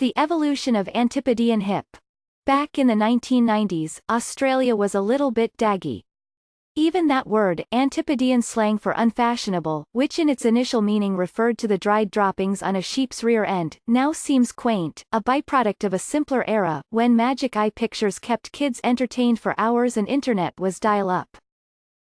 The evolution of Antipodean hip. Back in the 1990s, Australia was a little bit daggy. Even that word, Antipodean slang for unfashionable, which in its initial meaning referred to the dried droppings on a sheep's rear end, now seems quaint, a byproduct of a simpler era, when magic eye pictures kept kids entertained for hours and internet was dial-up.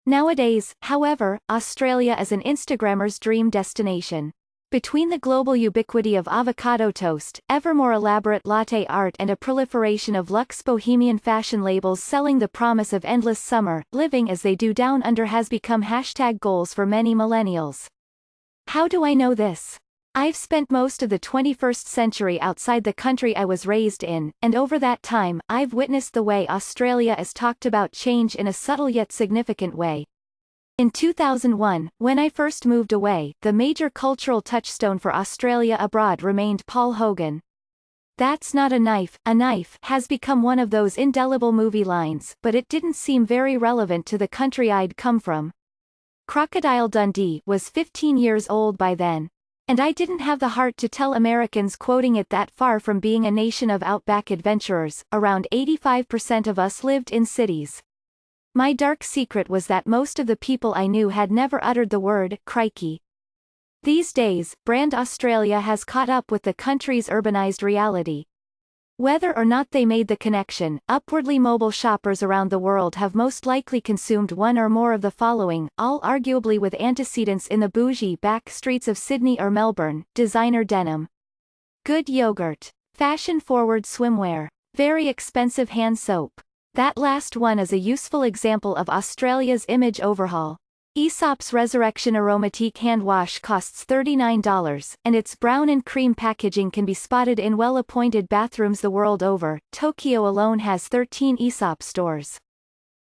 Nowadays, however, Australia is an Instagrammer's dream destination. Between the global ubiquity of avocado toast, ever more elaborate latte art and a proliferation of luxe bohemian fashion labels selling the promise of endless summer, living as they do down under has become #goals for many millennials. How do I know this? I've spent most of the 21st century outside the country I was raised in, and over that time, I've witnessed the way Australia is talked about change in a subtle yet significant way. In 2001, when I first moved away, the major cultural touchstone for Australia abroad remained Paul Hogan. "That's not a knife has become one of those indelible movie lines, but it didn't seem very relevant to the country I'd come from. Crocodile Dundee was 15 years old by then. And I didn't have the heart to tell Americans quoting it that far from being a nation of outback adventurers, around 85% of us lived in cities. My dark secret was that most of the people I knew had never uttered the word, crikey. These days, brand Australia has caught up with the country's urbanized reality. Whether or not they made the connection, upwardly mobile shoppers around the world have most likely consumed one or more of the following, all arguably with antecedents in the bougie back streets of Sydney or Melbourne: designer denim, good yogurt, fashion-forward swimwear, very expensive hand soap. That last one is a useful example of Australia's image overhaul. Aesop's Resurrection Aromatique hand wash costs $39, and its brown and cream packaging can be spotted in well-appointed bathrooms the world over. Tokyo alone has 13 Aesop stores.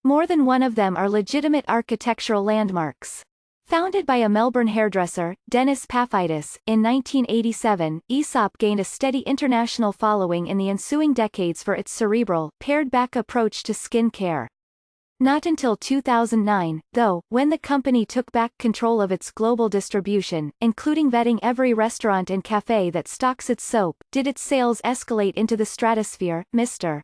More than one of them are legitimate architectural landmarks. Founded by a Melbourne hairdresser, Dennis Paphitis, in 1987, Aesop gained a steady international following in the ensuing decades for its cerebral, pared-back approach to skin care. Not until 2009, though, when the company took back control of its global distribution, including vetting every restaurant and cafe that stocks its soap, did its sales escalate into the stratosphere. Mr.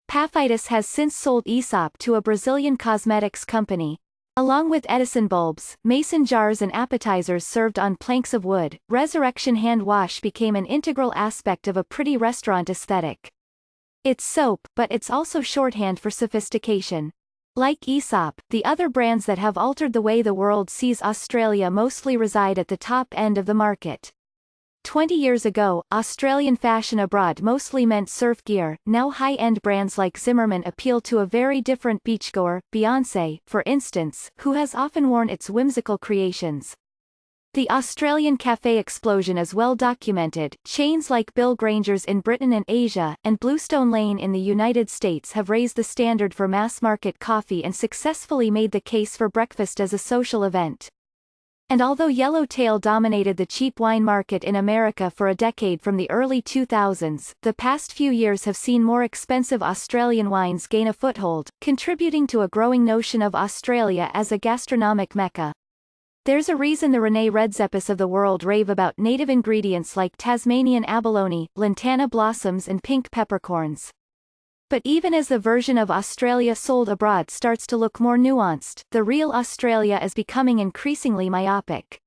Paphitis has since sold Aesop to a Brazilian cosmetics company. Along with Edison bulbs, mason jars and appetizers served on planks of wood, Resurrection hand wash became an integral aspect of a pretty restaurant aesthetic. It's soap, but it's also shorthand for sophistication. Like Aesop, the other brands that have altered the way the world sees Australia mostly reside at the top end of the market. 20 years ago, Australian fashion abroad mostly meant surf gear. Now high-end brands like Zimmermann appeal to a very different beachgoer, Beyoncé, for instance, who has often worn its whimsical creations. The Australian cafe explosion is well documented. Chains like Bill Granger's in Britain and Asia, and Bluestone Lane in the United States have raised the standard for mass-market coffee and successfully made the case for breakfast as a social event. And although Yellowtail dominated the cheap wine market in America for a decade from the early 2000s, the past few years have seen more expensive Australian wines gain a foothold, contributing to a growing notion of Australia as a gastronomic mecca. There's a reason the Rene Redzepi's of the world rave about native ingredients like Tasmanian abalone, lantana blossoms and pink peppercorns. But even as the version of Australia sold abroad starts to look more nuanced, the real Australia is becoming increasingly myopic.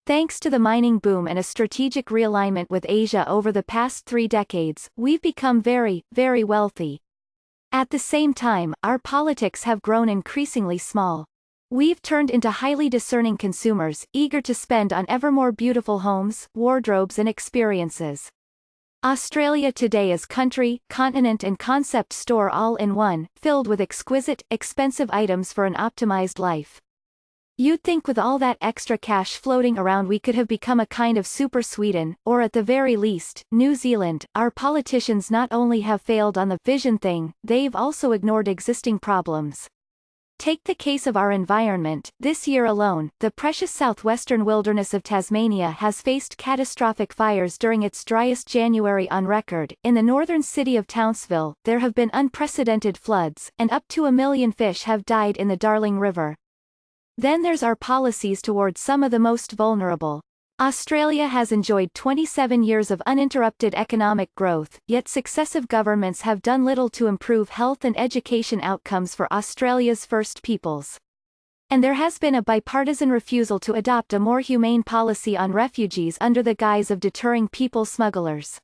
Thanks to the mining boom and a strategic realignment with Asia over the past 3 decades, we've become very, very wealthy. At the same time, our politics have grown increasingly small. We've turned into highly discerning consumers, eager to spend on ever more beautiful homes, wardrobes and experiences. Australia today is country, continent and concept store all in one, filled with exquisite, expensive items for an optimized life. You'd think with all that extra cash floating around we could have become a kind of super Sweden, or at the very least, New Zealand. Our politicians not only have failed on the vision thing, they've also ignored existing problems. Take the case of our environment. This year alone, the precious southwestern wilderness of Tasmania has faced catastrophic fires during its driest January on record. In the northern city of Townsville, there have been unprecedented floods, and up to 1 million fish have died in the Darling River. Then there's our policies towards some of the most vulnerable. Australia has enjoyed 27 years of uninterrupted economic growth, yet successive governments have done little to improve health and education outcomes for Australia's First Peoples. And there has been a bipartisan refusal to adopt a more humane policy on refugees under the guise of deterring people smugglers.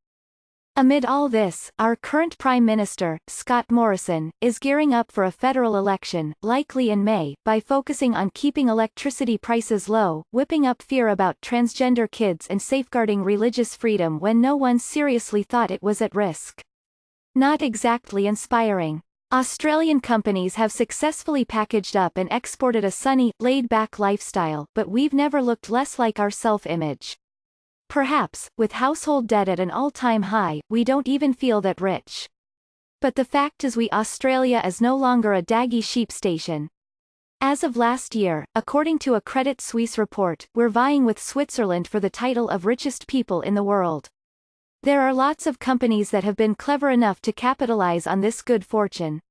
Amid all this, our current Prime Minister, Scott Morrison, is gearing up for a federal election, likely in May, by focusing on keeping electricity prices low, whipping up fear about transgender kids and safeguarding religious freedom when no one seriously thought it was at risk. Not exactly inspiring. Australian companies have successfully packaged up and exported a sunny, laid-back lifestyle, but we've never looked less like our self-image. Perhaps, with household debt at an all-time high, we don't even feel that rich. But the fact is Australia is no longer a daggy sheep station. As of last year, according to a Credit Suisse report, we're vying with Switzerland for the title of richest people in the world. There are lots of companies that have been clever enough to capitalize on this good fortune.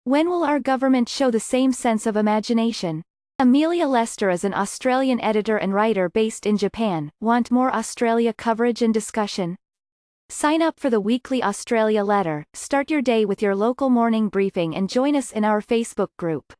When will our government show the same sense of imagination? Amelia Lester is an Australian editor and writer based in Japan. Want more Australia coverage and discussion? Sign up for the weekly Australia letter, start your day with your local morning briefing and join us in our Facebook group.